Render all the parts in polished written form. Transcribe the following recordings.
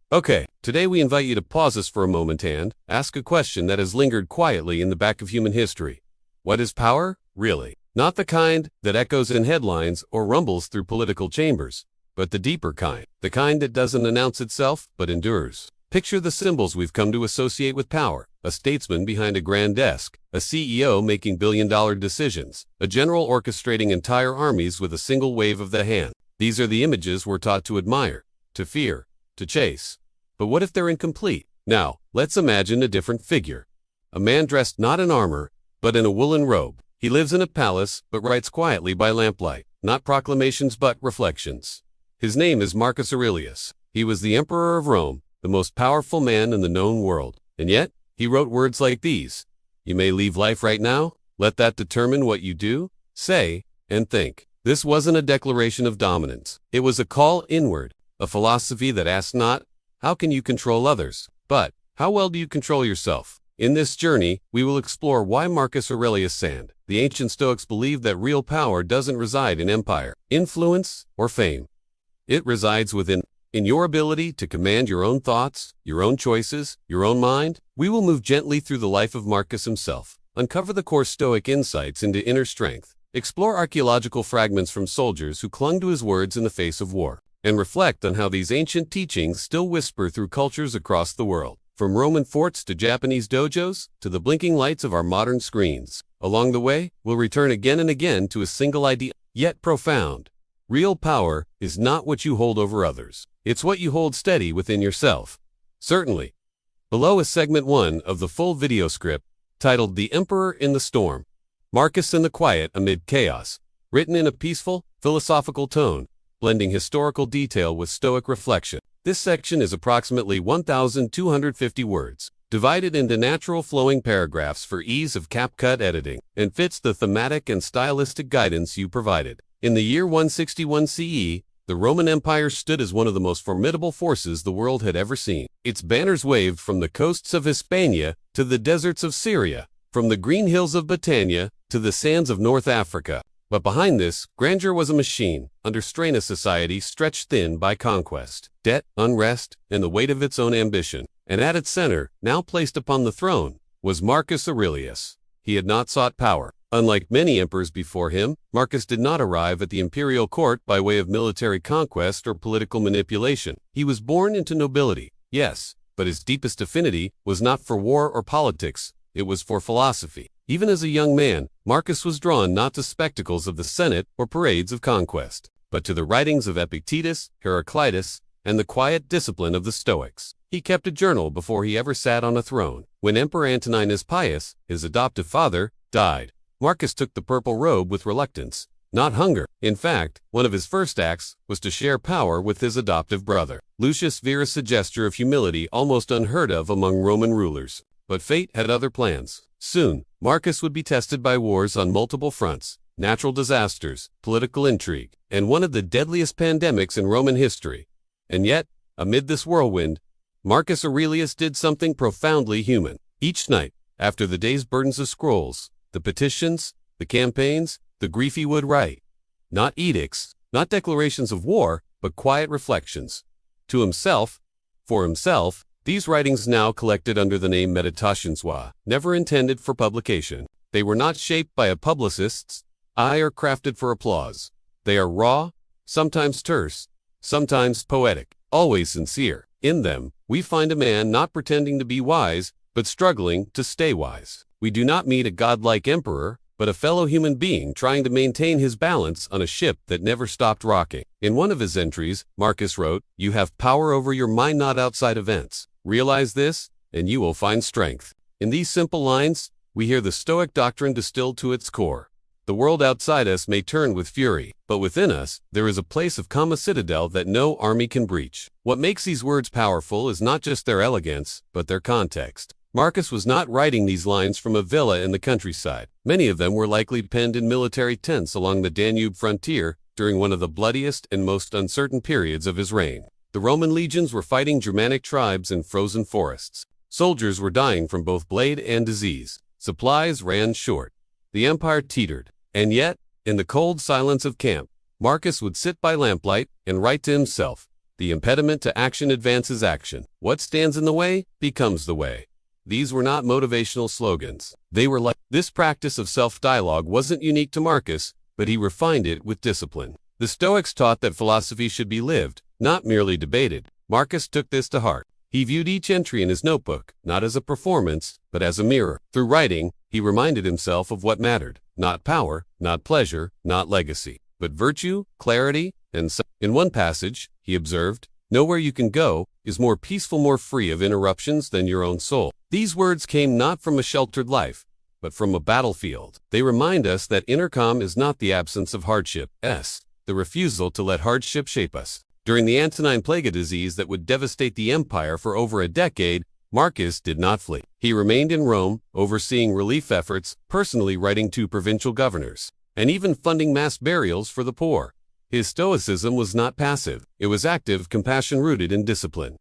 Okay, today we invite you to pause us for a moment and ask a question that has lingered quietly in the back of human history. What is power, really? Not the kind that echoes in headlines or rumbles through political chambers, but the deeper kind, the kind that doesn't announce itself but endures. Picture the symbols we've come to associate with power: a statesman behind a grand desk, a CEO making billion-dollar decisions, a general orchestrating entire armies with a single wave of the hand. These are the images we're taught to admire, to fear, to chase. But what if they're incomplete? Now, let's imagine a different figure. A man dressed not in armor, but in a woolen robe. He lives in a palace, but writes quietly by lamplight, not proclamations but reflections. His name is Marcus Aurelius. He was the emperor of Rome, the most powerful man in the known world. And yet, he wrote words like these: "You may leave life right now. Let that determine what you do, say, and think." This wasn't a declaration of dominance. It was a call inward, a philosophy that asked not, how can you control others, but how well do you control yourself? In this journey, we will explore why Marcus Aurelius said the ancient Stoics believed that real power doesn't reside in empire, influence, or fame. It resides within your ability to command your own thoughts, your own choices, your own mind. We will move gently through the life of Marcus himself, uncover the core Stoic insights into inner strength, explore archaeological fragments from soldiers who clung to his words in the face of war, and reflect on how these ancient teachings still whisper through cultures across the world, from Roman forts to Japanese dojos to the blinking lights of our modern screens. Along the way, we'll return again and again to a single idea, yet profound. Real power is not what you hold over others. It's what you hold steady within yourself. Certainly. Below is segment 1 of the full video script, titled "The Emperor in the Storm: Marcus in the Quiet Amid Chaos," written in a peaceful, philosophical tone, blending historical detail with Stoic reflection. This section is approximately 1,250 words, divided into natural flowing paragraphs for ease of CapCut editing, and fits the thematic and stylistic guidance you provided. In the year 161 CE, the Roman Empire stood as one of the most formidable forces the world had ever seen. Its banners waved from the coasts of Hispania to the deserts of Syria, from the green hills of Britannia to the sands of North Africa. But behind this grandeur was a machine, under strain, a society stretched thin by conquest, debt, unrest, and the weight of its own ambition. And at its center, now placed upon the throne, was Marcus Aurelius. He had not sought power. Unlike many emperors before him, Marcus did not arrive at the imperial court by way of military conquest or political manipulation. He was born into nobility, yes, but his deepest affinity was not for war or politics, it was for philosophy. Even as a young man, Marcus was drawn not to spectacles of the Senate or parades of conquest, but to the writings of Epictetus, Heraclitus, and the quiet discipline of the Stoics. He kept a journal before he ever sat on a throne. When Emperor Antoninus Pius, his adoptive father, died, Marcus took the purple robe with reluctance, not hunger. In fact, one of his first acts was to share power with his adoptive brother, Lucius Verus, a gesture of humility almost unheard of among Roman rulers. But fate had other plans. Soon, Marcus would be tested by wars on multiple fronts, natural disasters, political intrigue, and one of the deadliest pandemics in Roman history. And yet, amid this whirlwind, Marcus Aurelius did something profoundly human. Each night, after the day's burdens of scrolls, the petitions, the campaigns, the grief, he would write. Not edicts, not declarations of war, but quiet reflections. To himself, for himself. These writings, now collected under the name Meditations, were never intended for publication. They were not shaped by a publicist's eye or crafted for applause. They are raw, sometimes terse, sometimes poetic, always sincere. In them, we find a man not pretending to be wise, but struggling to stay wise. We do not meet a godlike emperor, but a fellow human being trying to maintain his balance on a ship that never stopped rocking. In one of his entries, Marcus wrote, "You have power over your mind, not outside events. Realize this, and you will find strength." In these simple lines, we hear the Stoic doctrine distilled to its core. The world outside us may turn with fury, but within us, there is a place of calm, a citadel that no army can breach. What makes these words powerful is not just their elegance, but their context. Marcus was not writing these lines from a villa in the countryside. Many of them were likely penned in military tents along the Danube frontier during one of the bloodiest and most uncertain periods of his reign. The Roman legions were fighting Germanic tribes in frozen forests. Soldiers were dying from both blade and disease. Supplies ran short. The empire teetered. And yet, in the cold silence of camp, Marcus would sit by lamplight and write to himself, The impediment to action advances action. What stands in the way becomes the way. These were not motivational slogans. They were like this practice of self-dialogue wasn't unique to Marcus, but he refined it with discipline. The Stoics taught that philosophy should be lived, not merely debated. Marcus took this to heart. He viewed each entry in his notebook, not as a performance, but as a mirror. Through writing, he reminded himself of what mattered. Not power, not pleasure, not legacy, but virtue, clarity, and in one passage, he observed, "Nowhere you can go is more peaceful, more free of interruptions than your own soul." These words came not from a sheltered life, but from a battlefield. They remind us that inner calm is not the absence of hardship, the refusal to let hardship shape us. During the Antonine Plague, a disease that would devastate the empire for over a decade, Marcus did not flee. He remained in Rome, overseeing relief efforts, personally writing to provincial governors, and even funding mass burials for the poor. His Stoicism was not passive. It was active, compassion rooted in discipline.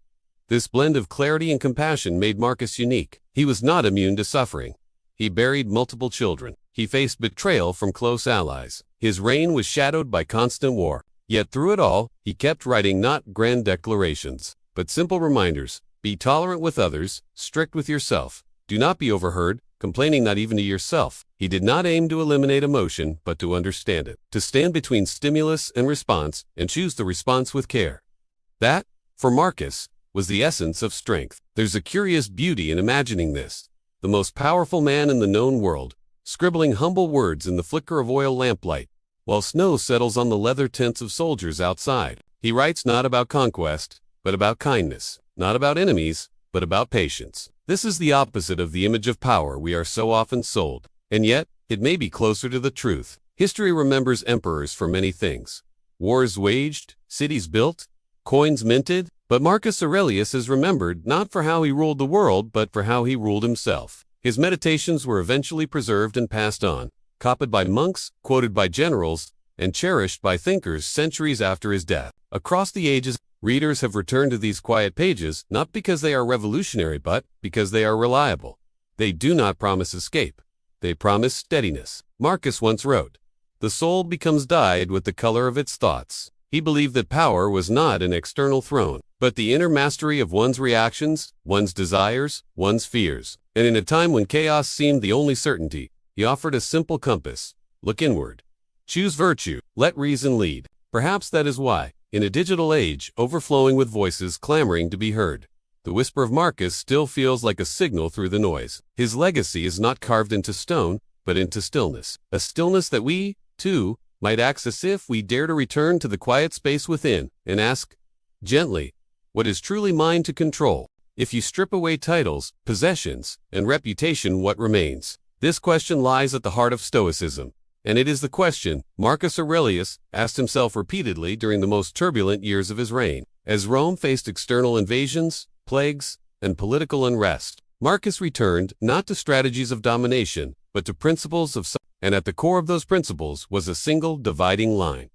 This blend of clarity and compassion made Marcus unique. He was not immune to suffering. He buried multiple children. He faced betrayal from close allies. His reign was shadowed by constant war. Yet through it all, he kept writing not grand declarations, but simple reminders. Be tolerant with others, strict with yourself. Do not be overheard, complaining not even to yourself. He did not aim to eliminate emotion, but to understand it, to stand between stimulus and response, and choose the response with care. That, for Marcus, was the essence of strength. There's a curious beauty in imagining this. The most powerful man in the known world, scribbling humble words in the flicker of oil lamplight, while snow settles on the leather tents of soldiers outside. He writes not about conquest, but about kindness, not about enemies, but about patience. This is the opposite of the image of power we are so often sold, and yet, it may be closer to the truth. History remembers emperors for many things. Wars waged, cities built, coins minted, but Marcus Aurelius is remembered not for how he ruled the world, but for how he ruled himself. His meditations were eventually preserved and passed on, copied by monks, quoted by generals, and cherished by thinkers centuries after his death. Across the ages, readers have returned to these quiet pages, not because they are revolutionary, but because they are reliable. They do not promise escape. They promise steadiness. Marcus once wrote, "The soul becomes dyed with the color of its thoughts." He believed that power was not an external throne, but the inner mastery of one's reactions, one's desires, one's fears. And in a time when chaos seemed the only certainty, he offered a simple compass. Look inward. Choose virtue. Let reason lead. Perhaps that is why, in a digital age overflowing with voices clamoring to be heard, the whisper of Marcus still feels like a signal through the noise. His legacy is not carved into stone, but into stillness. A stillness that we, too, might access if we dare to return to the quiet space within and ask, gently, what is truly mine to control? If you strip away titles, possessions, and reputation, what remains? This question lies at the heart of Stoicism, and it is the question Marcus Aurelius asked himself repeatedly during the most turbulent years of his reign. As Rome faced external invasions, plagues, and political unrest, Marcus returned not to strategies of domination, but to principles of and at the core of those principles was a single dividing line.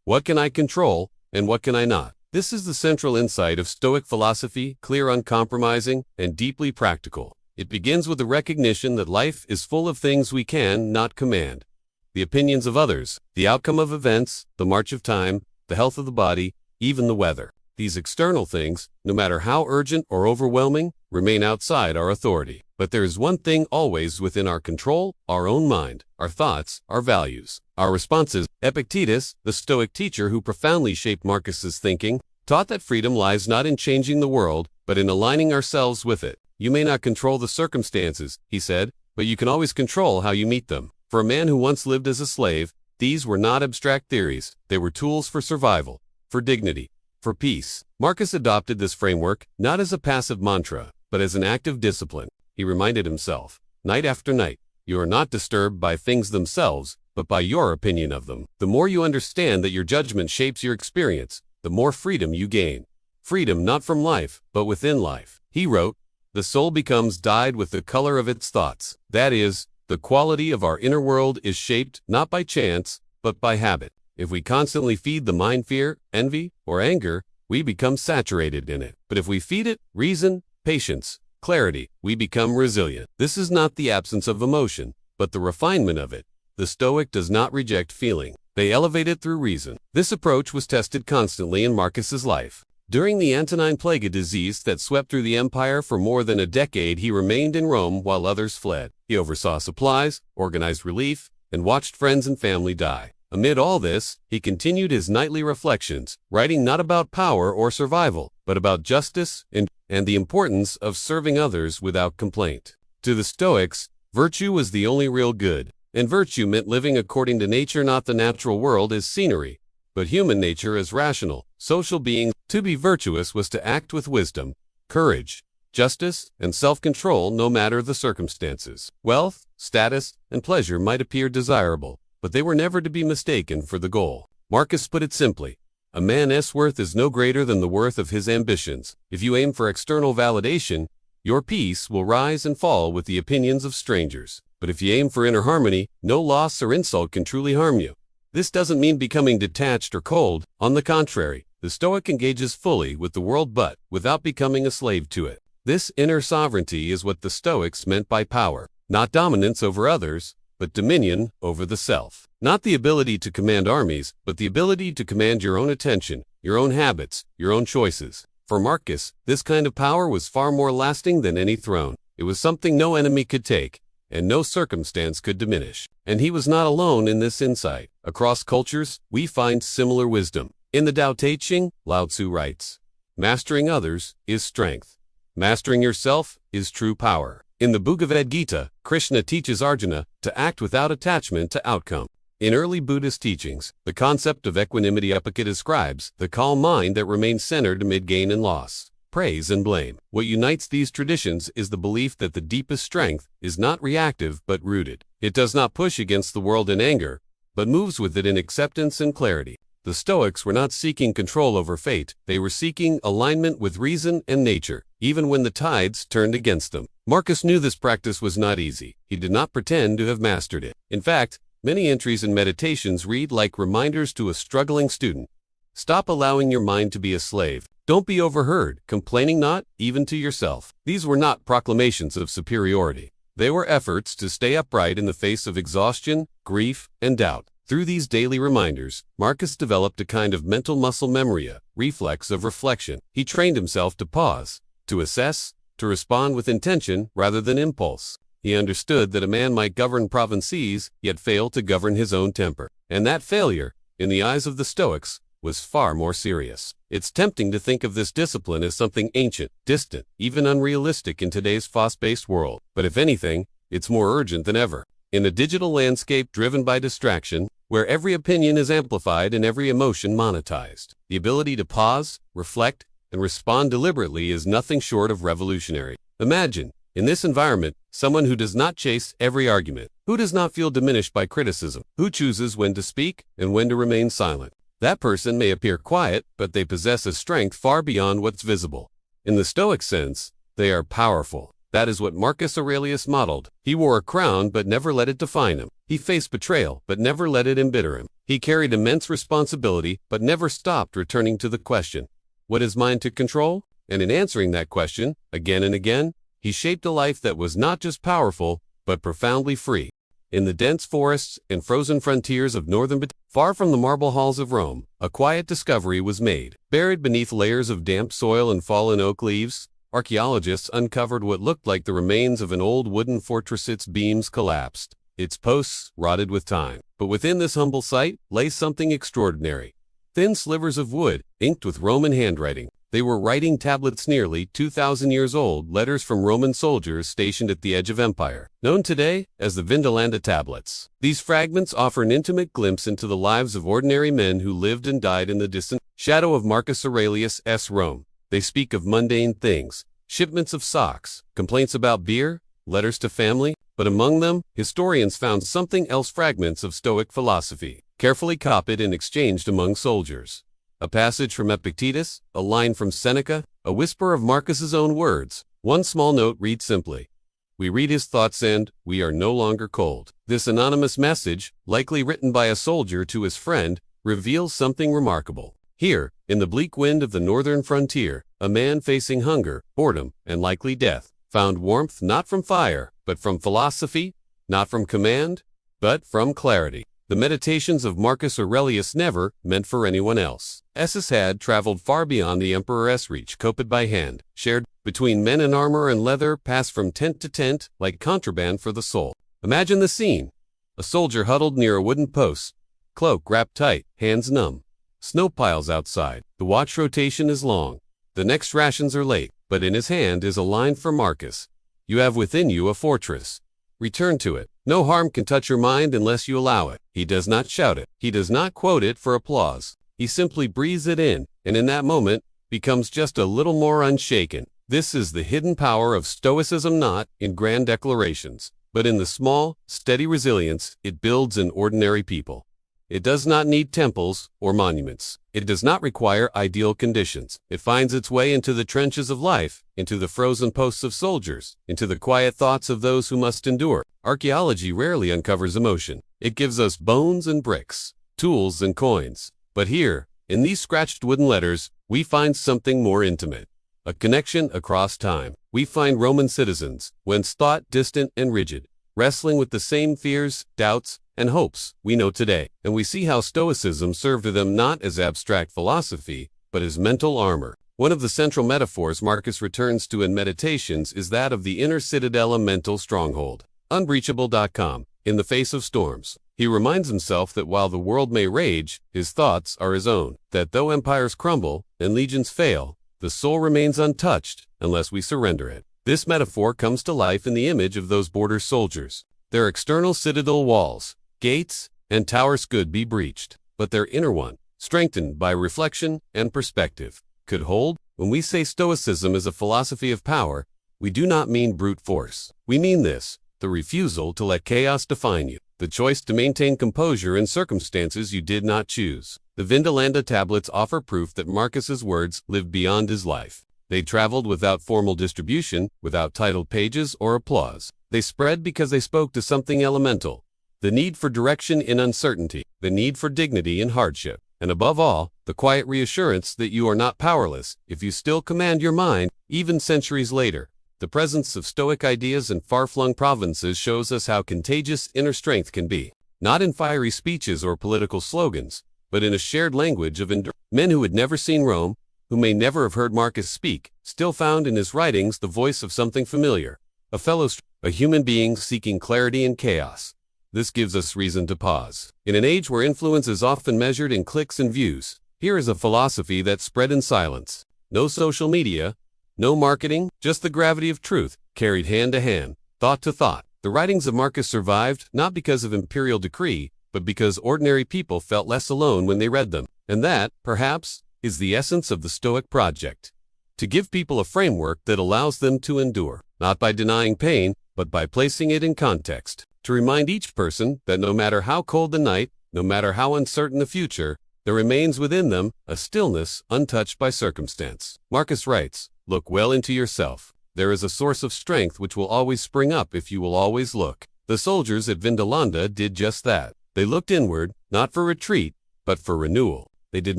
What can I control, and what can I not? This is the central insight of Stoic philosophy, clear, uncompromising, and deeply practical. It begins with the recognition that life is full of things we can not command. The opinions of others, the outcome of events, the march of time, the health of the body, even the weather. These external things, no matter how urgent or overwhelming, remain outside our authority. But there is one thing always within our control: our own mind, our thoughts, our values, our responses. Epictetus, the Stoic teacher who profoundly shaped Marcus's thinking, taught that freedom lies not in changing the world, but in aligning ourselves with it. You may not control the circumstances, he said, but you can always control how you meet them. For a man who once lived as a slave, these were not abstract theories. They were tools for survival, for dignity, for peace. Marcus adopted this framework not as a passive mantra, but as an active discipline. He reminded himself, night after night, you are not disturbed by things themselves, but by your opinion of them. The more you understand that your judgment shapes your experience, the more freedom you gain. Freedom not from life, but within life. He wrote, "The soul becomes dyed with the color of its thoughts." That is, the quality of our inner world is shaped not by chance, but by habit. If we constantly feed the mind fear, envy, or anger, we become saturated in it. But if we feed it reason, patience, clarity, we become resilient. This is not the absence of emotion, but the refinement of it. The Stoic does not reject feeling. They elevate it through reason. This approach was tested constantly in Marcus's life. During the Antonine Plague, a disease that swept through the empire for more than a decade, he remained in Rome while others fled. He oversaw supplies, organized relief, and watched friends and family die. Amid all this, he continued his nightly reflections, writing not about power or survival, but about justice and the importance of serving others without complaint. To the Stoics, virtue was the only real good, and virtue meant living according to nature, not the natural world as scenery, but human nature as rational, social beings. To be virtuous was to act with wisdom, courage, justice, and self-control no matter the circumstances. Wealth, status, and pleasure might appear desirable, but they were never to be mistaken for the goal. Marcus put it simply, a man's worth is no greater than the worth of his ambitions. If you aim for external validation, your peace will rise and fall with the opinions of strangers. But if you aim for inner harmony, no loss or insult can truly harm you. This doesn't mean becoming detached or cold. On the contrary, the Stoic engages fully with the world but without becoming a slave to it. This inner sovereignty is what the Stoics meant by power, not dominance over others, but dominion over the self. Not the ability to command armies, but the ability to command your own attention, your own habits, your own choices. For Marcus, this kind of power was far more lasting than any throne. It was something no enemy could take, and no circumstance could diminish. And he was not alone in this insight. Across cultures, we find similar wisdom. In the Tao Te Ching, Lao Tzu writes, "Mastering others is strength. Mastering yourself is true power." In the Bhagavad Gita, Krishna teaches Arjuna to act without attachment to outcome. In early Buddhist teachings, the concept of equanimity Upaka describes the calm mind that remains centered amid gain and loss, praise and blame. What unites these traditions is the belief that the deepest strength is not reactive but rooted. It does not push against the world in anger, but moves with it in acceptance and clarity. The Stoics were not seeking control over fate, they were seeking alignment with reason and nature, even when the tides turned against them. Marcus knew this practice was not easy. He did not pretend to have mastered it. In fact, many entries and meditations read like reminders to a struggling student. Stop allowing your mind to be a slave. Don't be overheard, complaining not, even to yourself. These were not proclamations of superiority. They were efforts to stay upright in the face of exhaustion, grief, and doubt. Through these daily reminders, Marcus developed a kind of mental muscle memory, a reflex of reflection. He trained himself to pause, to assess, to respond with intention rather than impulse. He understood that a man might govern provinces, yet fail to govern his own temper. And that failure, in the eyes of the Stoics, was far more serious. It's tempting to think of this discipline as something ancient, distant, even unrealistic in today's fast-paced world. But if anything, it's more urgent than ever. In a digital landscape driven by distraction, where every opinion is amplified and every emotion monetized, the ability to pause, reflect, and respond deliberately is nothing short of revolutionary. Imagine, in this environment, someone who does not chase every argument, who does not feel diminished by criticism, who chooses when to speak and when to remain silent. That person may appear quiet, but they possess a strength far beyond what's visible. In the Stoic sense, they are powerful. That is what Marcus Aurelius modeled. He wore a crown but never let it define him. He faced betrayal but never let it embitter him. He carried immense responsibility but never stopped returning to the question, what is mine to control? And in answering that question, again and again, he shaped a life that was not just powerful, but profoundly free. In the dense forests and frozen frontiers of northern far from the marble halls of Rome, a quiet discovery was made. Buried beneath layers of damp soil and fallen oak leaves, archaeologists uncovered what looked like the remains of an old wooden fortress. Its beams collapsed, its posts rotted with time. But within this humble site lay something extraordinary. Thin slivers of wood, inked with Roman handwriting. They were writing tablets nearly 2,000 years old, letters from Roman soldiers stationed at the edge of empire, known today as the Vindolanda tablets. These fragments offer an intimate glimpse into the lives of ordinary men who lived and died in the distant shadow of Marcus Aurelius' Rome. They speak of mundane things, shipments of socks, complaints about beer, letters to family, but among them, historians found something else: fragments of Stoic philosophy, carefully copied and exchanged among soldiers. A passage from Epictetus, a line from Seneca, a whisper of Marcus's own words. One small note reads simply, "We read his thoughts and we are no longer cold." This anonymous message, likely written by a soldier to his friend, reveals something remarkable. Here, in the bleak wind of the northern frontier, a man facing hunger, boredom, and likely death, found warmth not from fire, but from philosophy, not from command, but from clarity. The meditations of Marcus Aurelius never meant for anyone else. Esses had traveled far beyond the emperor's reach, copied by hand, shared between men in armor and leather, passed from tent to tent, like contraband for the soul. Imagine the scene. A soldier huddled near a wooden post, cloak wrapped tight, hands numb. Snow piles outside. The watch rotation is long. The next rations are late, but in his hand is a line for Marcus. You have within you a fortress. Return to it. No harm can touch your mind unless you allow it. He does not shout it. He does not quote it for applause. He simply breathes it in, and in that moment, becomes just a little more unshaken. This is the hidden power of Stoicism, not in grand declarations, but in the small, steady resilience it builds in ordinary people. It does not need temples or monuments. It does not require ideal conditions. It finds its way into the trenches of life, into the frozen posts of soldiers, into the quiet thoughts of those who must endure. Archaeology rarely uncovers emotion. It gives us bones and bricks, tools and coins. But here, in these scratched wooden letters, we find something more intimate. A connection across time. We find Roman citizens, once thought distant and rigid, wrestling with the same fears, doubts, and hopes we know today, and we see how Stoicism served them not as abstract philosophy, but as mental armor. One of the central metaphors Marcus returns to in Meditations is that of the inner citadel, a mental stronghold. Unbreachable.com. In the face of storms, he reminds himself that while the world may rage, his thoughts are his own, that though empires crumble and legions fail, the soul remains untouched unless we surrender it. This metaphor comes to life in the image of those border soldiers. Their external citadel walls, gates, and towers could be breached, but their inner one, strengthened by reflection and perspective, could hold. When we say Stoicism is a philosophy of power, we do not mean brute force. We mean this: the refusal to let chaos define you, the choice to maintain composure in circumstances you did not choose. The Vindolanda tablets offer proof that Marcus's words lived beyond his life. They traveled without formal distribution, without titled pages or applause. They spread because they spoke to something elemental: the need for direction in uncertainty, the need for dignity in hardship, and above all, the quiet reassurance that you are not powerless if you still command your mind, even centuries later. The presence of Stoic ideas in far-flung provinces shows us how contagious inner strength can be, not in fiery speeches or political slogans, but in a shared language of endurance. Men who had never seen Rome, who may never have heard Marcus speak, still found in his writings the voice of something familiar, a human being seeking clarity in chaos. This gives us reason to pause. In an age where influence is often measured in clicks and views, here is a philosophy that spread in silence. No social media, no marketing, just the gravity of truth, carried hand to hand, thought to thought. The writings of Marcus survived not because of imperial decree, but because ordinary people felt less alone when they read them. And that, perhaps, is the essence of the Stoic project: to give people a framework that allows them to endure, not by denying pain, but by placing it in context. To remind each person that no matter how cold the night, no matter how uncertain the future, there remains within them a stillness untouched by circumstance. Marcus writes, "Look well into yourself. There is a source of strength which will always spring up if you will always look." The soldiers at Vindolanda did just that. They looked inward, not for retreat, but for renewal. They did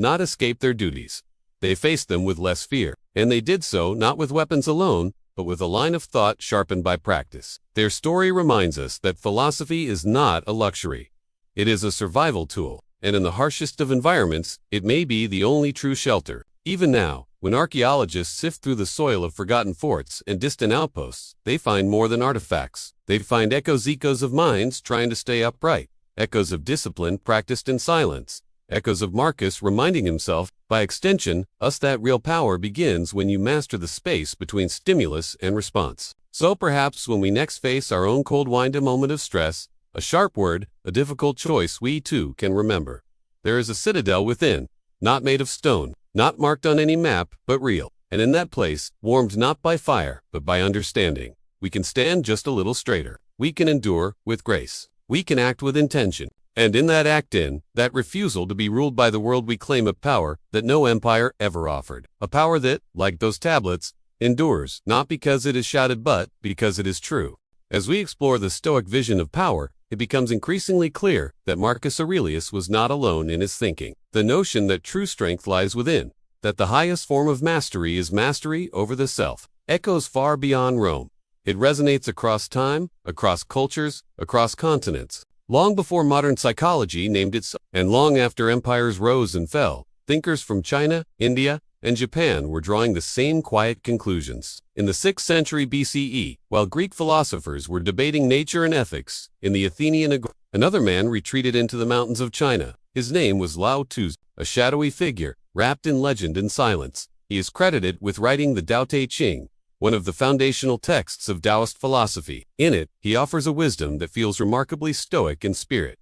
not escape their duties. They faced them with less fear, and they did so not with weapons alone, but with a line of thought sharpened by practice. Their story reminds us that philosophy is not a luxury. It is a survival tool, and in the harshest of environments, it may be the only true shelter. Even now, when archaeologists sift through the soil of forgotten forts and distant outposts, they find more than artifacts. They find echoes of minds trying to stay upright, echoes of discipline practiced in silence, echoes of Marcus reminding himself, by extension, us that real power begins when you master the space between stimulus and response. So perhaps when we next face our own cold-winded moment of stress, a sharp word, a difficult choice, we too can remember: there is a citadel within, not made of stone, not marked on any map, but real. And in that place, warmed not by fire, but by understanding, we can stand just a little straighter. We can endure with grace. We can act with intention. And in that act, that refusal to be ruled by the world, we claim a power that no empire ever offered. A power that, like those tablets, endures, not because it is shouted, but because it is true. As we explore the Stoic vision of power, it becomes increasingly clear that Marcus Aurelius was not alone in his thinking. The notion that true strength lies within, that the highest form of mastery is mastery over the self, echoes far beyond Rome. It resonates across time, across cultures, across continents. Long before modern psychology named it so, and long after empires rose and fell, thinkers from China, India, and Japan were drawing the same quiet conclusions. In the 6th century BCE, while Greek philosophers were debating nature and ethics, in the Athenian another man retreated into the mountains of China. His name was Lao Tzu, a shadowy figure, wrapped in legend and silence. He is credited with writing the Tao Te Ching, one of the foundational texts of Taoist philosophy. In it, he offers a wisdom that feels remarkably stoic in spirit.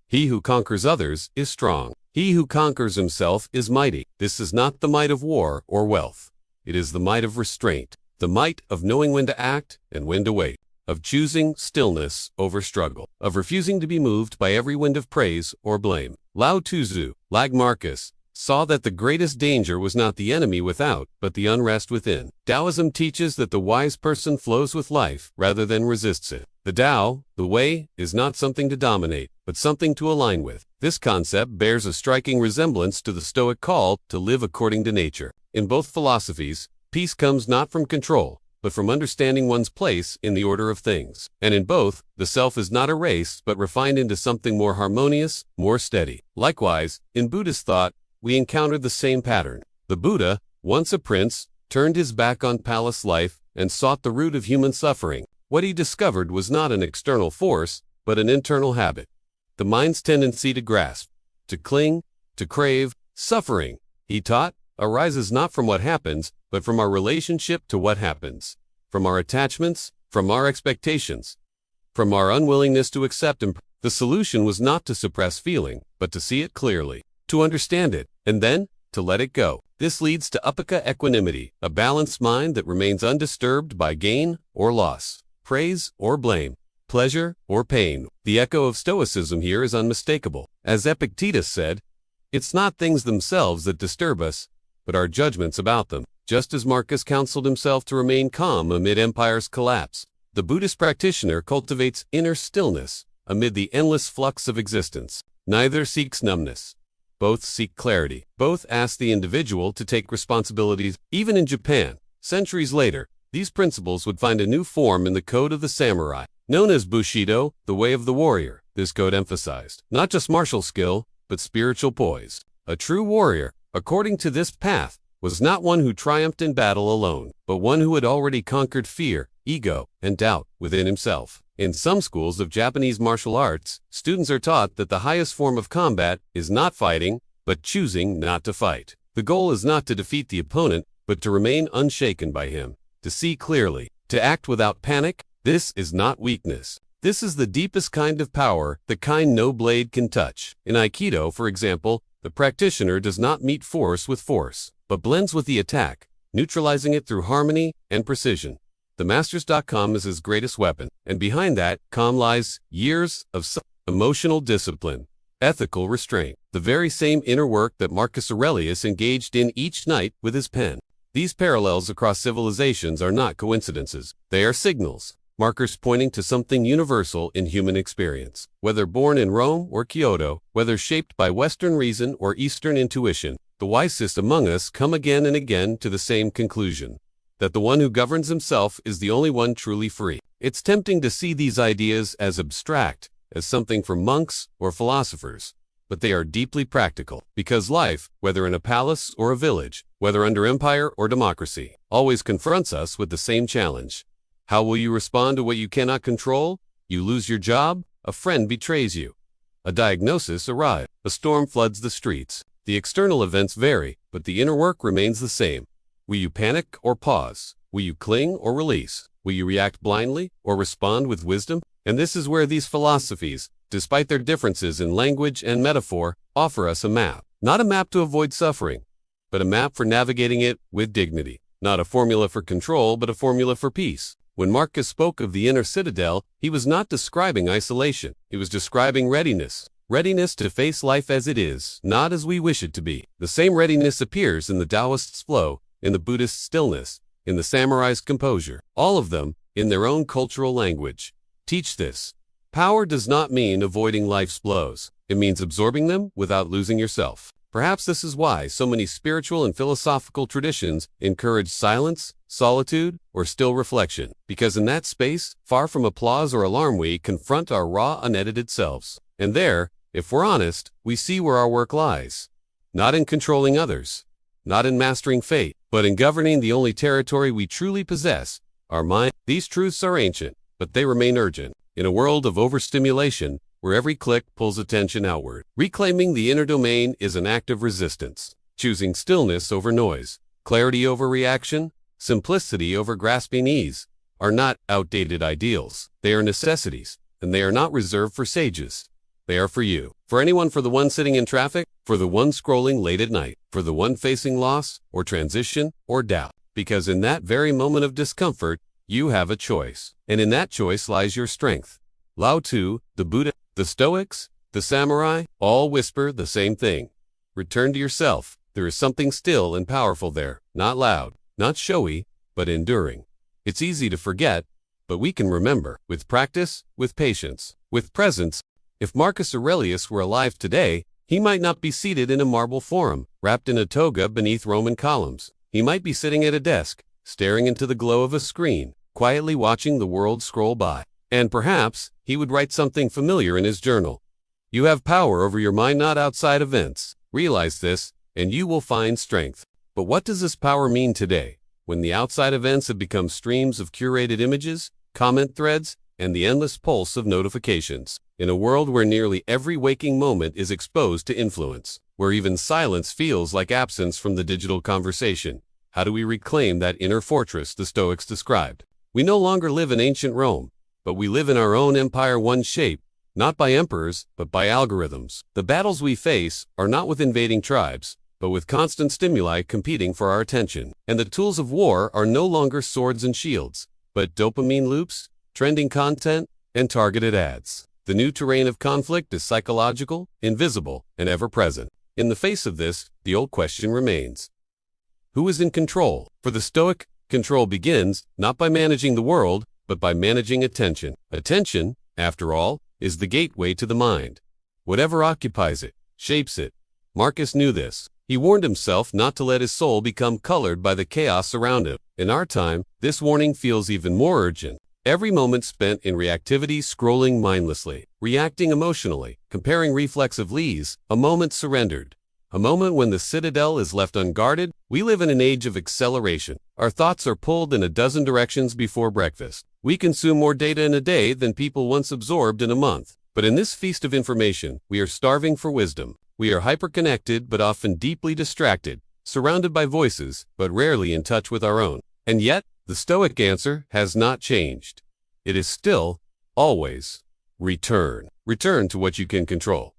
He who conquers others is strong. He who conquers himself is mighty. This is not the might of war or wealth. It is the might of restraint, the might of knowing when to act and when to wait, of choosing stillness over struggle, of refusing to be moved by every wind of praise or blame. Lao Tzu, like Marcus, saw that the greatest danger was not the enemy without, but the unrest within. Taoism teaches that the wise person flows with life rather than resists it. The Tao, the way, is not something to dominate, but something to align with. This concept bears a striking resemblance to the Stoic call to live according to nature. In both philosophies, peace comes not from control, but from understanding one's place in the order of things. And in both, the self is not erased but refined into something more harmonious, more steady. Likewise, in Buddhist thought, we encounter the same pattern. The Buddha, once a prince, turned his back on palace life and sought the root of human suffering. What he discovered was not an external force, but an internal habit. The mind's tendency to grasp, to cling, to crave. Suffering, he taught, arises not from what happens, but from our relationship to what happens, from our attachments, from our expectations, from our unwillingness to accept. The solution was not to suppress feeling, but to see it clearly, to understand it, and then to let it go. This leads to upaka equanimity, a balanced mind that remains undisturbed by gain or loss, praise or blame, pleasure or pain. The echo of Stoicism here is unmistakable. As Epictetus said, it's not things themselves that disturb us, but our judgments about them. Just as Marcus counseled himself to remain calm amid empire's collapse, the Buddhist practitioner cultivates inner stillness amid the endless flux of existence. Neither seeks numbness. Both seek clarity. Both ask the individual to take responsibilities. Even in Japan, centuries later, these principles would find a new form in the code of the samurai. Known as Bushido, the way of the warrior, this code emphasized not just martial skill, but spiritual poise. A true warrior, according to this path, was not one who triumphed in battle alone, but one who had already conquered fear, ego, and doubt within himself. In some schools of Japanese martial arts, students are taught that the highest form of combat is not fighting, but choosing not to fight. The goal is not to defeat the opponent, but to remain unshaken by him, to see clearly, to act without panic. This is not weakness. This is the deepest kind of power, the kind no blade can touch. In Aikido, for example, the practitioner does not meet force with force, but blends with the attack, neutralizing it through harmony and precision. The Masters.com is his greatest weapon, and behind that calm lies years of emotional discipline, ethical restraint, the very same inner work that Marcus Aurelius engaged in each night with his pen. These parallels across civilizations are not coincidences. They are signals, markers pointing to something universal in human experience. Whether born in Rome or Kyoto, whether shaped by Western reason or Eastern intuition, the wisest among us come again and again to the same conclusion, that the one who governs himself is the only one truly free. It's tempting to see these ideas as abstract, as something for monks or philosophers, but they are deeply practical, because life, whether in a palace or a village, whether under empire or democracy, always confronts us with the same challenge. How will you respond to what you cannot control? You lose your job, a friend betrays you, a diagnosis arrives, a storm floods the streets. The external events vary, but the inner work remains the same. Will you panic or pause? Will you cling or release? Will you react blindly or respond with wisdom? And this is where these philosophies, despite their differences in language and metaphor, offer us a map. Not a map to avoid suffering, but a map for navigating it with dignity. Not a formula for control, but a formula for peace. When Marcus spoke of the inner citadel, he was not describing isolation. He was describing readiness. Readiness to face life as it is, not as we wish it to be. The same readiness appears in the Taoist's flow, in the Buddhist stillness, in the samurai's composure. All of them, in their own cultural language, teach this. Power does not mean avoiding life's blows. It means absorbing them without losing yourself. Perhaps this is why so many spiritual and philosophical traditions encourage silence, solitude, or still reflection, because in that space, far from applause or alarm, we confront our raw, unedited selves. And there, if we're honest, we see where our work lies. Not in controlling others, not in mastering fate, but in governing the only territory we truly possess, our mind. These truths are ancient, but they remain urgent. In a world of overstimulation, where every click pulls attention outward, reclaiming the inner domain is an act of resistance. Choosing stillness over noise, clarity over reaction, simplicity over grasping ease, are not outdated ideals. They are necessities, and they are not reserved for sages. They are for you. For anyone, for the one sitting in traffic, for the one scrolling late at night, for the one facing loss, or transition, or doubt. Because in that very moment of discomfort, you have a choice. And in that choice lies your strength. Lao Tzu, the Buddha, the Stoics, the samurai, all whisper the same thing. Return to yourself. There is something still and powerful there. Not loud, not showy, but enduring. It's easy to forget, but we can remember. With practice, with patience, with presence. If Marcus Aurelius were alive today, he might not be seated in a marble forum, wrapped in a toga beneath Roman columns. He might be sitting at a desk, staring into the glow of a screen, quietly watching the world scroll by. And perhaps, he would write something familiar in his journal. You have power over your mind, not outside events. Realize this, and you will find strength. But what does this power mean today, when the outside events have become streams of curated images, comment threads, and the endless pulse of notifications? In a world where nearly every waking moment is exposed to influence, where even silence feels like absence from the digital conversation, how do we reclaim that inner fortress the Stoics described? We no longer live in ancient Rome, but we live in our own empire, one shaped, not by emperors, but by algorithms. The battles we face are not with invading tribes, but with constant stimuli competing for our attention. And the tools of war are no longer swords and shields, but dopamine loops, trending content, and targeted ads. The new terrain of conflict is psychological, invisible, and ever-present. In the face of this, the old question remains. Who is in control? For the Stoic, control begins not by managing the world, but by managing attention. Attention, after all, is the gateway to the mind. Whatever occupies it, shapes it. Marcus knew this. He warned himself not to let his soul become colored by the chaos around him. In our time, this warning feels even more urgent. Every moment spent in reactivity, scrolling mindlessly, reacting emotionally, comparing reflexively, a moment surrendered. A moment when the citadel is left unguarded. We live in an age of acceleration. Our thoughts are pulled in a dozen directions before breakfast. We consume more data in a day than people once absorbed in a month. But in this feast of information, we are starving for wisdom. We are hyperconnected but often deeply distracted, surrounded by voices but rarely in touch with our own. And yet, the Stoic answer has not changed. It is still, always, return. Return to what you can control.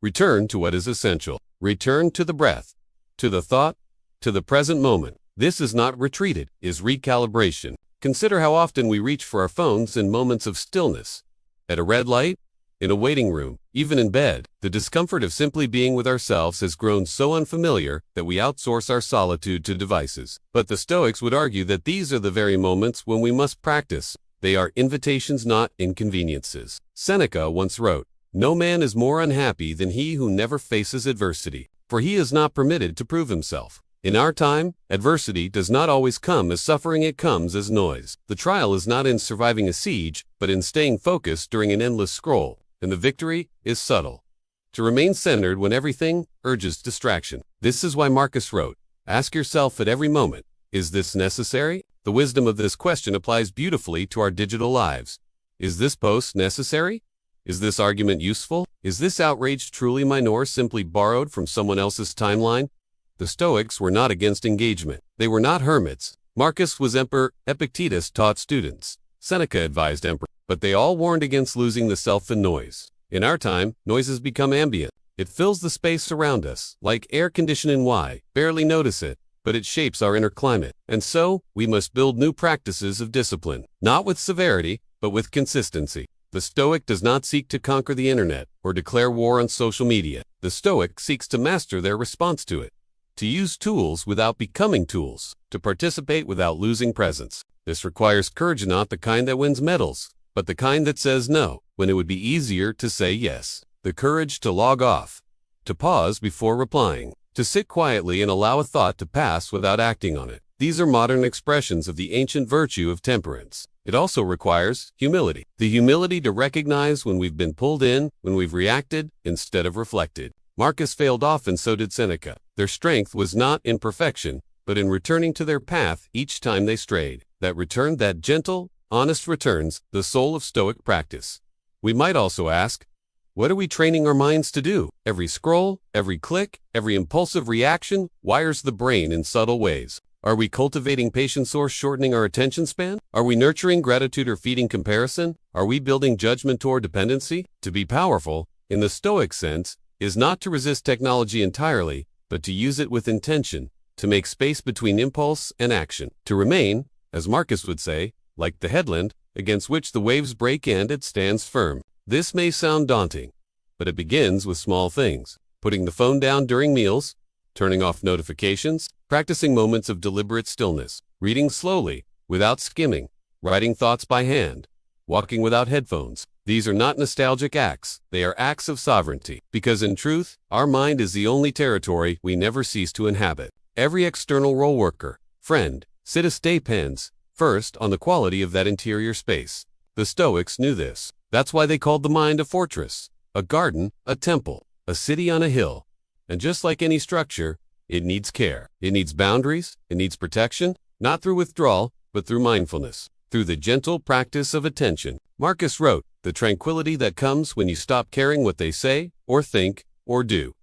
Return to what is essential. Return to the breath, to the thought, to the present moment. This is not retreated, is recalibration. Consider how often we reach for our phones in moments of stillness. At a red light, in a waiting room, even in bed. The discomfort of simply being with ourselves has grown so unfamiliar that we outsource our solitude to devices. But the Stoics would argue that these are the very moments when we must practice. They are invitations, not inconveniences. Seneca once wrote, "No man is more unhappy than he who never faces adversity, for he is not permitted to prove himself." In our time, adversity does not always come as suffering, it comes as noise. The trial is not in surviving a siege, but in staying focused during an endless scroll, and the victory is subtle. To remain centered when everything urges distraction. This is why Marcus wrote, "Ask yourself at every moment, is this necessary?" The wisdom of this question applies beautifully to our digital lives. Is this post necessary? Is this argument useful? Is this outrage truly mine or simply borrowed from someone else's timeline? The Stoics were not against engagement. They were not hermits. Marcus was emperor, Epictetus taught students, Seneca advised emperor, but they all warned against losing the self in noise. In our time, noise has become ambient. It fills the space around us, like air conditioning. Why? Barely notice it, but it shapes our inner climate. And so, we must build new practices of discipline, not with severity, but with consistency. The Stoic does not seek to conquer the internet or declare war on social media. The Stoic seeks to master their response to it. To use tools without becoming tools, to participate without losing presence. This requires courage, not the kind that wins medals, but the kind that says no, when it would be easier to say yes. The courage to log off, to pause before replying, to sit quietly and allow a thought to pass without acting on it. These are modern expressions of the ancient virtue of temperance. It also requires humility. The humility to recognize when we've been pulled in, when we've reacted, instead of reflected. Marcus failed often, so did Seneca. Their strength was not in perfection, but in returning to their path each time they strayed. That return, that gentle, honest returns, the soul of Stoic practice. We might also ask, what are we training our minds to do? Every scroll, every click, every impulsive reaction wires the brain in subtle ways. Are we cultivating patience or shortening our attention span? Are we nurturing gratitude or feeding comparison? Are we building judgment or dependency? To be powerful, in the Stoic sense, is not to resist technology entirely, but to use it with intention, to make space between impulse and action, to remain, as Marcus would say, like the headland, against which the waves break and it stands firm. This may sound daunting, but it begins with small things. Putting the phone down during meals, turning off notifications, practicing moments of deliberate stillness, reading slowly, without skimming, writing thoughts by hand, walking without headphones. These are not nostalgic acts, they are acts of sovereignty, because in truth, our mind is the only territory we never cease to inhabit. Every external role worker, friend, citizen depends, first, on the quality of that interior space. The Stoics knew this. That's why they called the mind a fortress, a garden, a temple, a city on a hill. And just like any structure, it needs care. It needs boundaries, it needs protection, not through withdrawal, but through mindfulness, through the gentle practice of attention. Marcus wrote, the tranquility that comes when you stop caring what they say, or think, or do.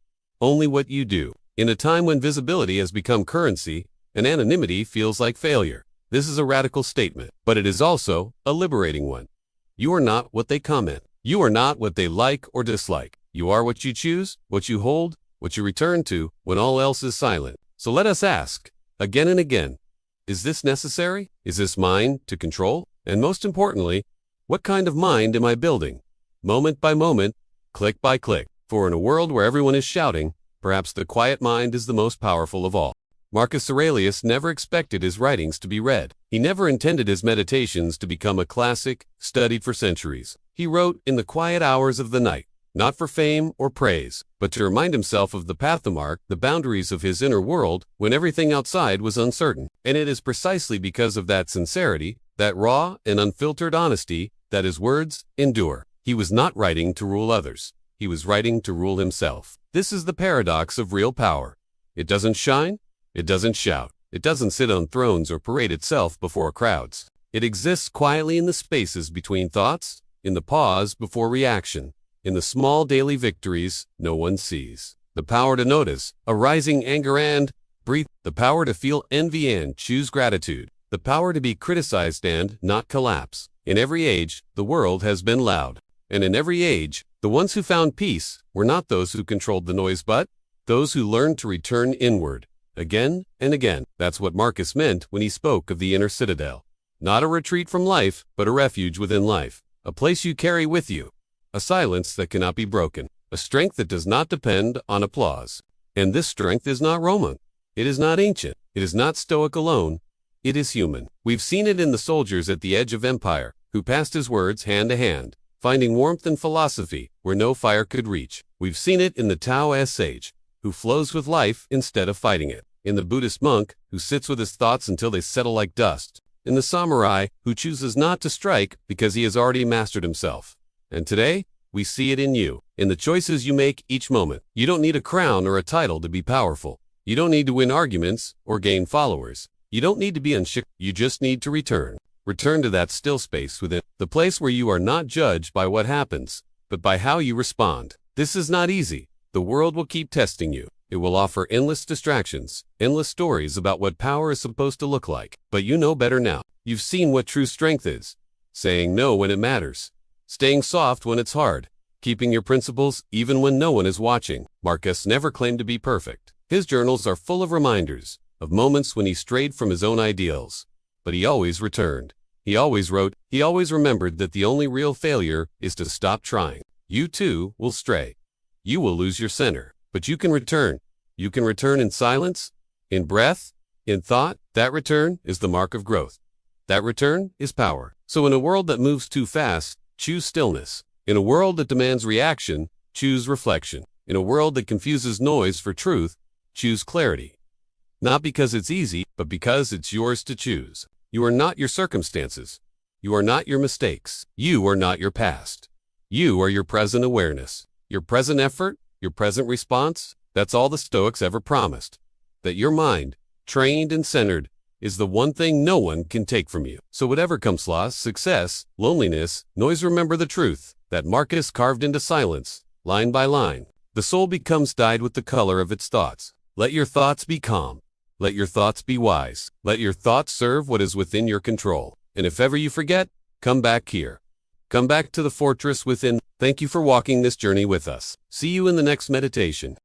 Only what you do. In a time when visibility has become currency, and anonymity feels like failure. This is a radical statement, but it is also a liberating one. You are not what they comment. You are not what they like or dislike. You are what you choose, what you hold, what you return to when all else is silent. So let us ask, again and again, is this necessary? Is this mine to control? And most importantly, what kind of mind am I building? Moment by moment, click by click. For in a world where everyone is shouting, perhaps the quiet mind is the most powerful of all. Marcus Aurelius never expected his writings to be read. He never intended his meditations to become a classic, studied for centuries. He wrote in the quiet hours of the night, not for fame or praise, but to remind himself of the pathmark, the boundaries of his inner world, when everything outside was uncertain. And it is precisely because of that sincerity, that raw and unfiltered honesty, that his words endure. He was not writing to rule others. He was writing to rule himself. This is the paradox of real power. It doesn't shine. It doesn't shout. It doesn't sit on thrones or parade itself before crowds. It exists quietly in the spaces between thoughts, in the pause before reaction, in the small daily victories no one sees. The power to notice a rising anger and breathe. The power to feel envy and choose gratitude. The power to be criticized and not collapse. In every age, the world has been loud. And in every age, the ones who found peace were not those who controlled the noise, but those who learned to return inward. Again and again. That's what Marcus meant when he spoke of the inner citadel. Not a retreat from life, but a refuge within life. A place you carry with you. A silence that cannot be broken. A strength that does not depend on applause. And this strength is not Roman. It is not ancient. It is not Stoic alone. It is human. We've seen it in the soldiers at the edge of empire, who passed his words hand to hand, finding warmth in philosophy where no fire could reach. We've seen it in the Taoist sage, who flows with life instead of fighting it. In the Buddhist monk, who sits with his thoughts until they settle like dust. In the samurai, who chooses not to strike because he has already mastered himself. And today, we see it in you, in the choices you make each moment. You don't need a crown or a title to be powerful. You don't need to win arguments or gain followers. You don't need to be unshook. You just need to return. Return to that still space within, the place where you are not judged by what happens, but by how you respond. This is not easy. The world will keep testing you. It will offer endless distractions, endless stories about what power is supposed to look like. But you know better now. You've seen what true strength is. Saying no when it matters. Staying soft when it's hard. Keeping your principles even when no one is watching. Marcus never claimed to be perfect. His journals are full of reminders, of moments when he strayed from his own ideals. But he always returned. He always wrote. He always remembered that the only real failure is to stop trying. You too will stray. You will lose your center. But you can return. You can return in silence, in breath, in thought. That return is the mark of growth. That return is power. So in a world that moves too fast, choose stillness. In a world that demands reaction, choose reflection. In a world that confuses noise for truth, choose clarity. Not because it's easy, but because it's yours to choose. You are not your circumstances. You are not your mistakes. You are not your past. You are your present awareness, your present effort, your present response. That's all the Stoics ever promised. That your mind, trained and centered, is the one thing no one can take from you. So whatever comes, loss, success, loneliness, noise, remember the truth that Marcus carved into silence, line by line. The soul becomes dyed with the color of its thoughts. Let your thoughts be calm. Let your thoughts be wise. Let your thoughts serve what is within your control. And if ever you forget, come back here. Come back to the fortress within. Thank you for walking this journey with us. See you in the next meditation.